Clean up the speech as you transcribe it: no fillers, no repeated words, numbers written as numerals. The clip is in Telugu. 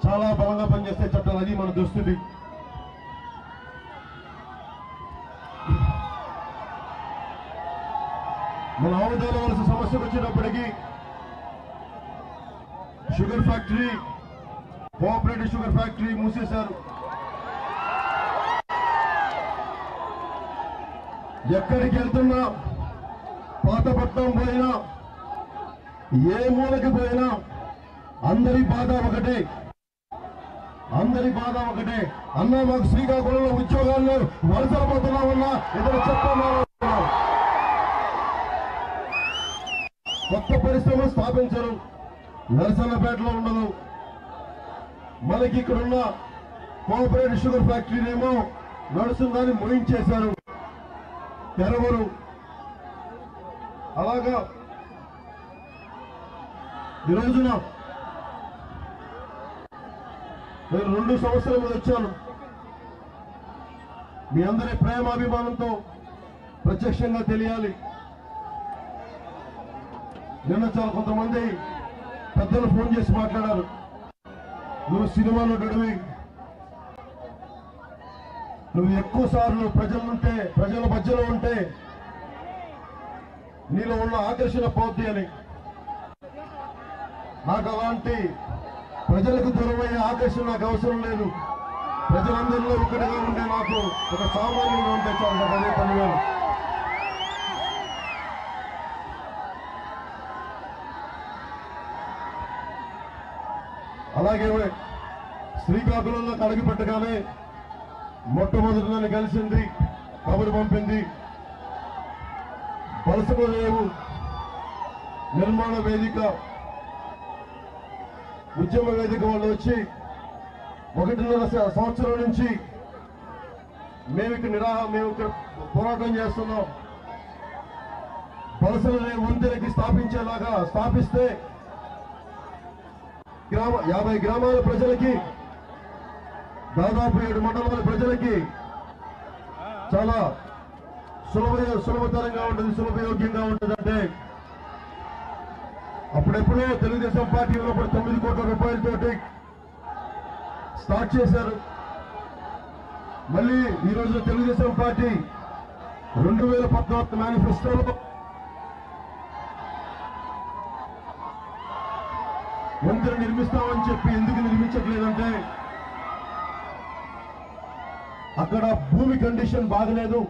చాలా బలంగా పనిచేస్తే చట్టాలు, అది మన దుస్థితి. మన ఆముదాల వలస సమస్యకు వచ్చేటప్పటికీ sugar factory, cooperative sugar factory మూసేశారు. ఎక్కడికి వెళ్తున్నా, పాతపట్నం పోయినా, ఏ మూలకి పోయినా అందరి బాధ ఒకటే, అన్నా మాకు శ్రీకాకుళంలో ఉద్యోగాల్లో వలసలు పోతున్నామన్నా ఇతర చెప్తున్నారు. కొత్త పరిశ్రమలు స్థాపించరు, నరసన్నపేటలో ఉండదు. మనకి ఇక్కడున్న కోఆపరేటివ్ షుగర్ ఫ్యాక్టరీనేమో నడుస్తుందని ముయించేశారు, తెరవరు. అలాగా ఈ రోజున నేను 2 సంవత్సరాల మీద వచ్చాను. మీ అందరి ప్రేమాభిమానంతో ప్రత్యక్షంగా తెలియాలి. నిన్న చాలా కొంతమంది పెద్దలు ఫోన్ చేసి మాట్లాడారు, నువ్వు సినిమాలో గడివి, నువ్వు ఎక్కువ సార్లు ప్రజల మధ్యలో ఉంటే నీలో ఉన్న ఆకర్షణ పోద్ది అని. నాకు అలాంటి ప్రజలకు దూరమయ్యే ఆకర్షణ నాకు అవసరం లేదు. ప్రజలందరిలో ఒకటిగా ఉండే నాకు ఒక సామాన్యంగా ఉంటే చాలు, నాకు అదే పనివేలు. అలాగే శ్రీకాకుళంలో అడుగు పెట్టగానే మొట్టమొదటి నన్ను కలిసింది, కబురు పంపింది. వలసలు లేవు, నిర్మాణ వేదిక, ఉద్యమ వేదిక వాళ్ళు వచ్చి 1.5 సంవత్సరం నుంచి మేము ఇక్కడ పోరాటం చేస్తున్నాం. వలసలు లేవు వంతెనకి స్థాపిస్తే 50 గ్రామాల ప్రజలకి, దాదాపు 7 మండలాల ప్రజలకి చాలా సులభతరంగా ఉంటుంది, సులభయోగ్యంగా ఉంటుందంటే అప్పుడెప్పుడో తెలుగుదేశం పార్టీ ఉన్నప్పుడు 9 కోట్ల రూపాయలతోటి స్టార్ట్ చేశారు. మళ్ళీ ఈ రోజు తెలుగుదేశం పార్టీ 2014 మేనిఫెస్టోలో వంతెన నిర్మిస్తామని చెప్పి ఎందుకు నిర్మించట్లేదంటే అక్కడ భూమి కండిషన్ బాగలేదు,